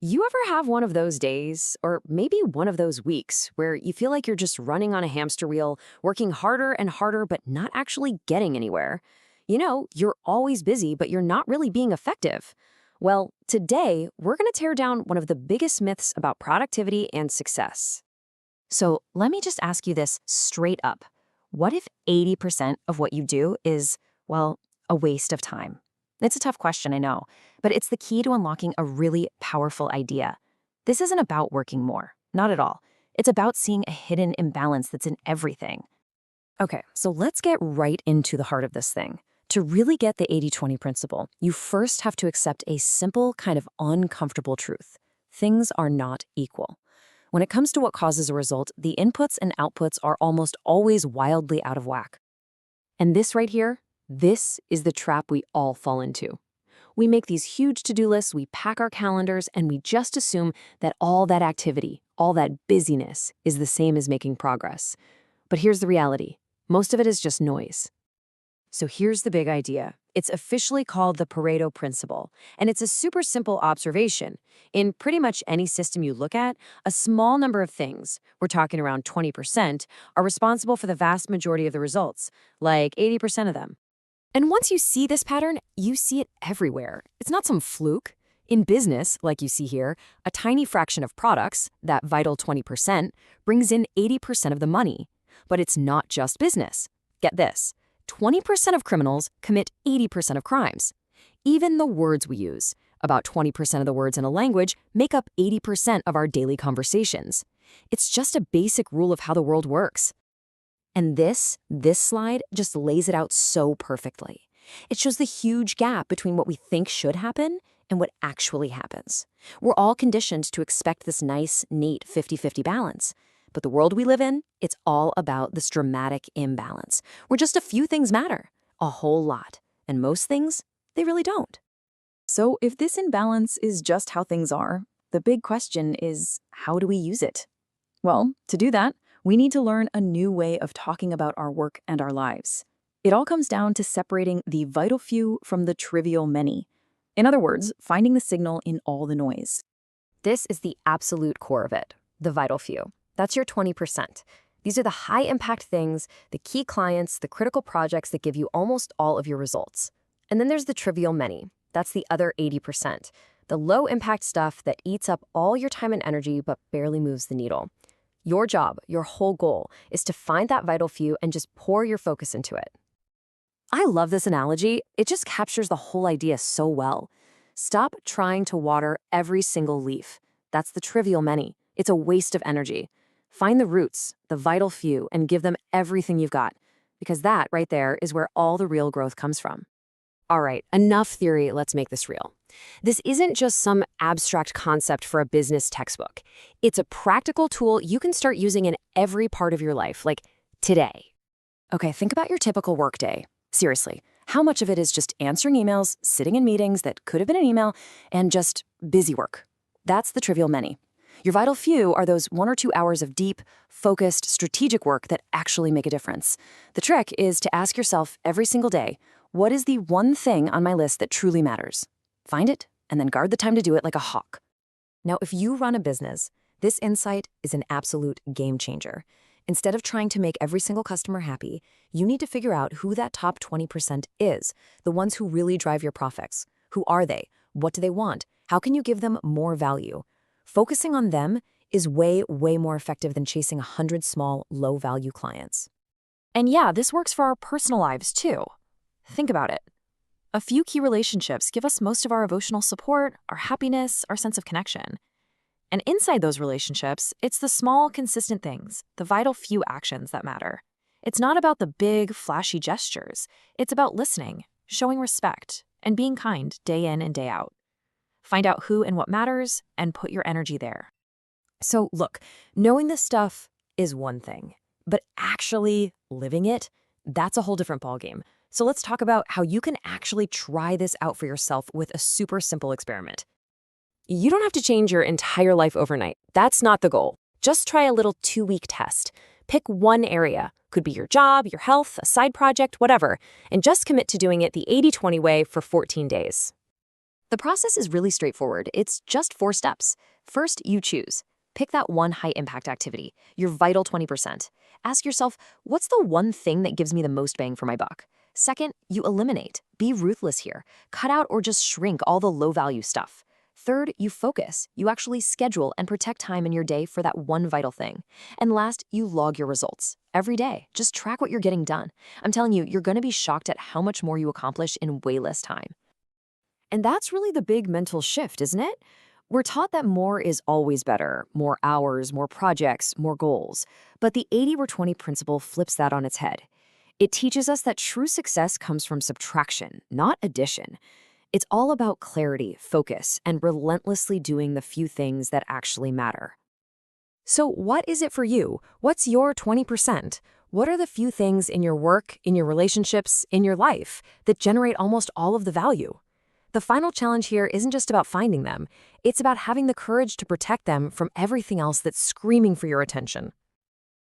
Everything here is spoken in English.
You ever have one of those days, or maybe one of those weeks, where you feel like you're just running on a hamster wheel, working harder and harder, but not actually getting anywhere? You're always busy, but you're not really being effective. Well, today, we're going to tear down one of the biggest myths about productivity and success. So let me just ask you this straight up. What if 80% of what you do is, well, a waste of time? It's a tough question, I know, but it's the key to unlocking a really powerful idea. This isn't about working more, not at all. It's about seeing a hidden imbalance that's in everything. Okay, so let's get right into the heart of this thing. To really get the 80-20 principle, you first have to accept a simple, kind of uncomfortable truth. Things are not equal. When it comes to what causes a result, the inputs and outputs are almost always wildly out of whack. And this right here, this is the trap we all fall into. We make these huge to-do lists, we pack our calendars, and we just assume that all that activity, all that busyness is the same as making progress. But here's the reality. Most of it is just noise. So here's the big idea. It's officially called the Pareto principle, and it's a super simple observation. In pretty much any system you look at, a small number of things, we're talking around 20%, are responsible for the vast majority of the results, like 80% of them. And once you see this pattern, you see it everywhere. It's not some fluke. In business, like you see here, a tiny fraction of products, that vital 20%, brings in 80% of the money. But it's not just business. Get this. 20% of criminals commit 80% of crimes. Even the words we use, about 20% of the words in a language, make up 80% of our daily conversations. It's just a basic rule of how the world works. And this slide just lays it out so perfectly. It shows the huge gap between what we think should happen and what actually happens. We're all conditioned to expect this nice, neat 50-50 balance. But the world we live in, it's all about this dramatic imbalance, where just a few things matter, a whole lot, and most things, they really don't. So if this imbalance is just how things are, the big question is, how do we use it? Well, to do that, we need to learn a new way of talking about our work and our lives. It all comes down to separating the vital few from the trivial many. In other words, finding the signal in all the noise. This is the absolute core of it, the vital few. That's your 20%. These are the high-impact things, the key clients, the critical projects that give you almost all of your results. And then there's the trivial many. That's the other 80%, the low-impact stuff that eats up all your time and energy but barely moves the needle. Your job, your whole goal, is to find that vital few and just pour your focus into it. I love this analogy. It just captures the whole idea so well. Stop trying to water every single leaf. That's the trivial many. It's a waste of energy. Find the roots, the vital few, and give them everything you've got, because that right there is where all the real growth comes from. All right, enough theory, let's make this real. This isn't just some abstract concept for a business textbook. It's a practical tool you can start using in every part of your life, like today. Okay, think about your typical workday. Seriously, how much of it is just answering emails, sitting in meetings that could have been an email, and just busy work? That's the trivial many. Your vital few are those 1 or 2 hours of deep, focused, strategic work that actually make a difference. The trick is to ask yourself every single day, what is the one thing on my list that truly matters? Find it, and then guard the time to do it like a hawk. Now, if you run a business, this insight is an absolute game changer. Instead of trying to make every single customer happy, you need to figure out who that top 20% is, the ones who really drive your profits. Who are they? What do they want? How can you give them more value? Focusing on them is way, way more effective than chasing 100 small, low-value clients. And yeah, this works for our personal lives too. Think about it. A few key relationships give us most of our emotional support, our happiness, our sense of connection. And inside those relationships, it's the small, consistent things, the vital few actions that matter. It's not about the big, flashy gestures. It's about listening, showing respect, and being kind day in and day out. Find out who and what matters, and put your energy there. So look, knowing this stuff is one thing, but actually living it, that's a whole different ballgame. So let's talk about how you can actually try this out for yourself with a super simple experiment. You don't have to change your entire life overnight. That's not the goal. Just try a little 2-week test. Pick one area. Could be your job, your health, a side project, whatever, and just commit to doing it the 80-20 way for 14 days. The process is really straightforward. It's just 4 steps. First, you choose. Pick that one high-impact activity, your vital 20%. Ask yourself, what's the one thing that gives me the most bang for my buck? Second, you eliminate. Be ruthless here. Cut out or just shrink all the low-value stuff. Third, you focus. You actually schedule and protect time in your day for that one vital thing. And last, you log your results. Every day, just track what you're getting done. I'm telling you, you're going to be shocked at how much more you accomplish in way less time. And that's really the big mental shift, isn't it? We're taught that more is always better, more hours, more projects, more goals. But the 80 or 20 principle flips that on its head. It teaches us that true success comes from subtraction, not addition. It's all about clarity, focus, and relentlessly doing the few things that actually matter. So what is it for you? What's your 20%? What are the few things in your work, in your relationships, in your life that generate almost all of the value? The final challenge here isn't just about finding them. It's about having the courage to protect them from everything else that's screaming for your attention.